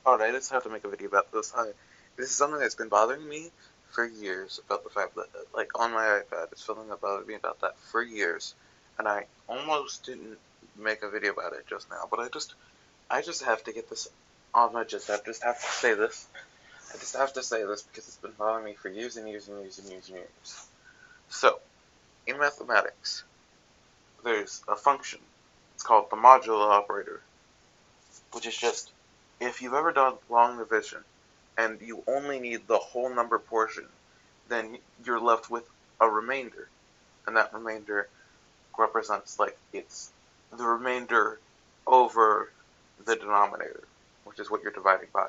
Alright, I just have to make a video about this. This is something that's been bothering me for years, about the fact that, like, on my iPad, it's something that bothered me about that for years, and I almost didn't make a video about it just now, but I just have to get this on my chest. I just have to say this. I just have to say this because it's been bothering me for years and years and years and years and years. So, in mathematics, there's a function. It's called the modulo operator, which is just, if you've ever done long division and you only need the whole number portion, then you're left with a remainder, and that remainder represents, like, it's the remainder over the denominator, which is what you're dividing by,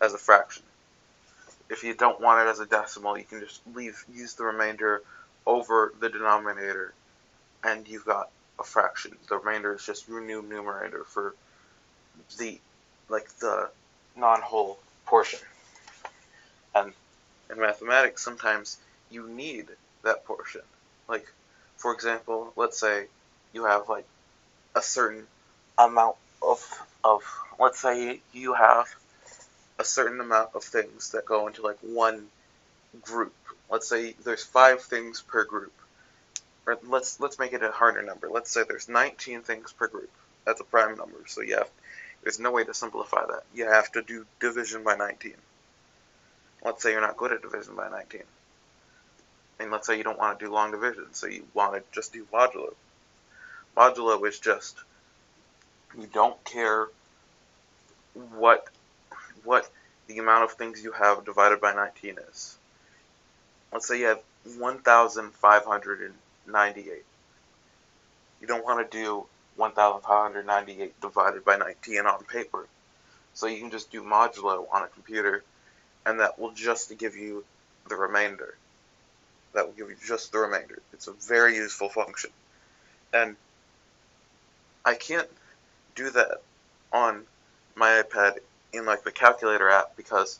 as a fraction. If you don't want it as a decimal, you can just use the remainder over the denominator, and you've got a fraction. The remainder is just your new numerator for the the non-whole portion. And in mathematics, sometimes you need that portion. Like, for example, let's say you have like a certain amount of let's say you have a certain amount of things that go into like one group. Let's say there's 5 things per group. Or let's make it a harder number. Let's say there's 19 things per group. That's a prime number, so there's no way to simplify that. You have to do division by 19. Let's say you're not good at division by 19. And let's say you don't want to do long division, so you want to just do modulo. Modulo is just, you don't care what the amount of things you have divided by 19 is. Let's say you have 1,598. You don't want to do 1,598 divided by 19 on paper. So you can just do modulo on a computer, and that will just give you the remainder. That will give you just the remainder. It's a very useful function. And I can't do that on my iPad in like the calculator app because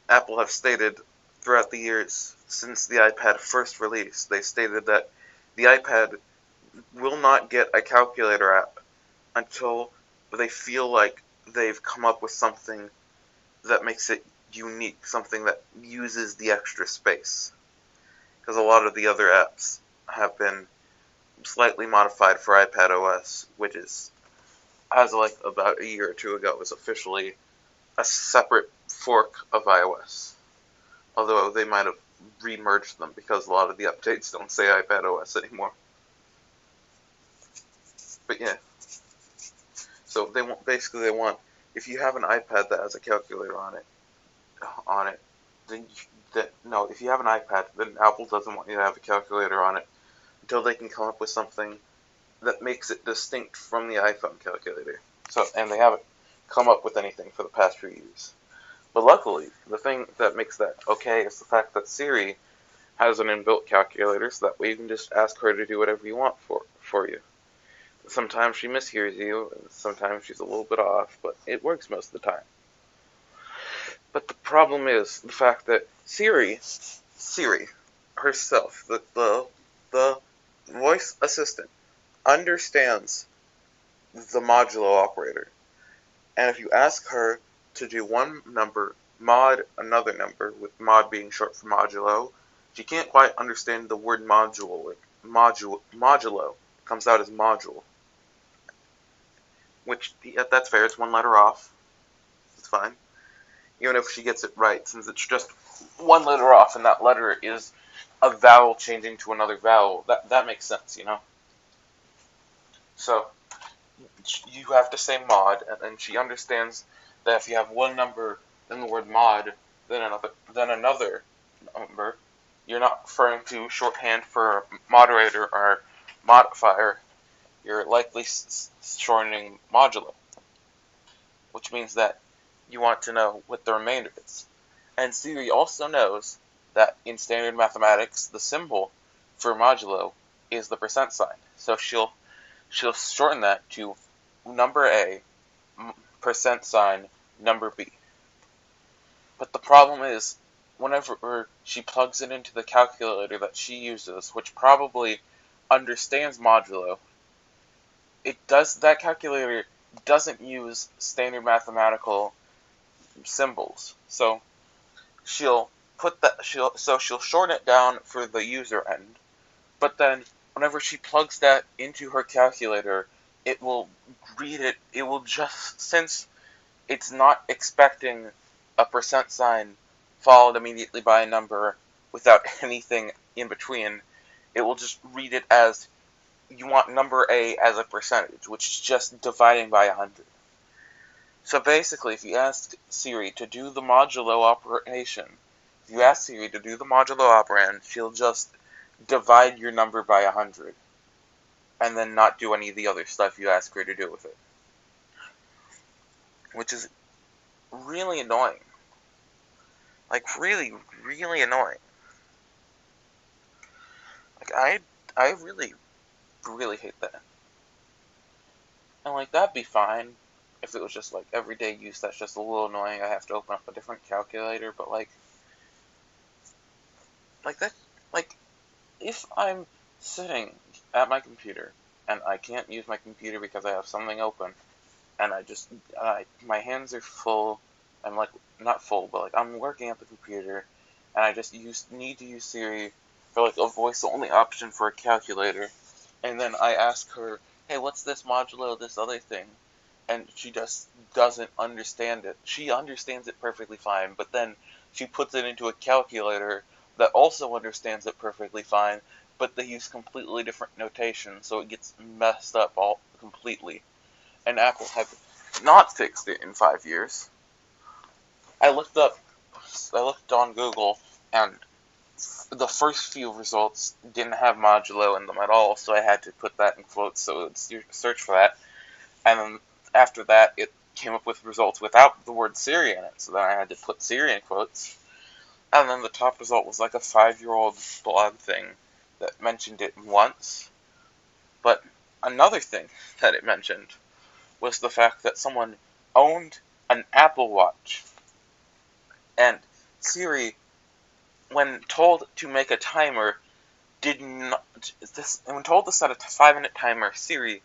Apple have stated throughout the years since the iPad first released, they stated that the iPad will not get a calculator app until they feel like they've come up with something that makes it unique, something that uses the extra space. Because a lot of the other apps have been slightly modified for iPad OS, which is, as like about a year or two ago, was officially a separate fork of iOS. Although they might have re-merged them because a lot of the updates don't say iPad OS anymore. But yeah. So they want if you have an iPad that has a calculator on it, then no, if you have an iPad, then Apple doesn't want you to have a calculator on it until they can come up with something that makes it distinct from the iPhone calculator. And they haven't come up with anything for the past few years. But luckily, the thing that makes that okay is the fact that Siri has an inbuilt calculator, so that way you can just ask her to do whatever you want for you. Sometimes she mishears you, and sometimes she's a little bit off, but it works most of the time. But the problem is the fact that Siri herself, the voice assistant, understands the modulo operator. And if you ask her to do one number, mod another number, with mod being short for modulo, she can't quite understand the word modulo. Modulo comes out as module. Which, yeah, that's fair, it's one letter off. It's fine. Even if she gets it right, since it's just one letter off, and that letter is a vowel changing to another vowel, that makes sense, you know? So, you have to say mod, and she understands that if you have one number, then the word mod, then another number, you're not referring to shorthand for moderator or modifier, you're likely shortening modulo, which means that you want to know what the remainder is. And Siri also knows that in standard mathematics, the symbol for modulo is the percent sign. So she'll shorten that to number A, percent sign, number B. But the problem is, whenever she plugs it into the calculator that she uses, which probably understands modulo, that calculator doesn't use standard mathematical symbols. So she'll she'll shorten it down for the user end, but then whenever she plugs that into her calculator, it will read it. It will just, since it's not expecting a percent sign followed immediately by a number without anything in between, it will just read it as you want number A as a percentage, which is just dividing by 100. So basically, if you ask Siri to do the modulo operation, if you ask Siri to do the modulo operand, she'll just divide your number by 100, and then not do any of the other stuff you ask her to do with it. Which is really annoying. Like, really, really annoying. Like, I really, really hate that. And, like, that'd be fine if it was just, like, everyday use. That's just a little annoying. I have to open up a different calculator, but, like that, like, if I'm sitting at my computer, and I can't use my computer because I have something open, and my hands are full, I'm, like, not full, but, like, I'm working at the computer, and I just need to use Siri for, like, a voice-only option for a calculator, and then I ask her, hey, what's this modulo, this other thing? And she just doesn't understand it. She understands it perfectly fine, but then she puts it into a calculator that also understands it perfectly fine, but they use completely different notation, so it gets messed up all completely. And Apple have not fixed it in 5 years. I looked on Google, and the first few results didn't have modulo in them at all, so I had to put that in quotes so it would search for that. And then after that, it came up with results without the word Siri in it, so then I had to put Siri in quotes. And then the top result was like a 5-year-old blog thing that mentioned it once. But another thing that it mentioned was the fact that someone owned an Apple Watch. And Siri, when told to make a timer, when told to set a 5-minute timer, Siri,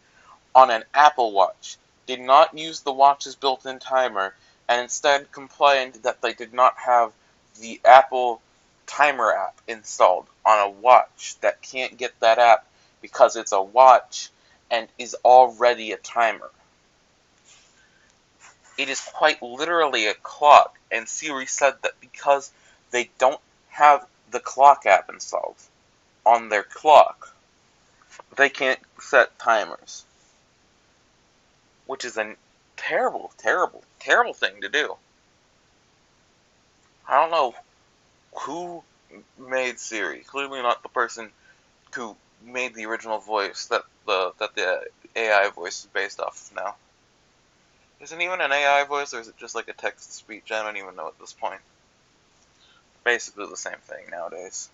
on an Apple Watch, did not use the watch's built-in timer, and instead complained that they did not have the Apple Timer app installed on a watch that can't get that app because it's a watch and is already a timer. It is quite literally a clock, and Siri said that because they don't have the clock app installed on their clock, they can't set timers. Which is a terrible, terrible, terrible thing to do. I don't know who made Siri. Clearly not the person who made the original voice that the AI voice is based off of now. Is it even an AI voice, or is it just like a text-to-speech? I don't even know at this point. Basically the same thing nowadays.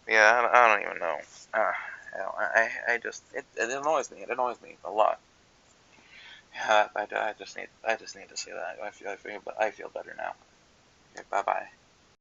Yeah, I don't even know. It annoys me. It annoys me a lot. Yeah, I just need to say that. I feel better now. Okay, bye bye.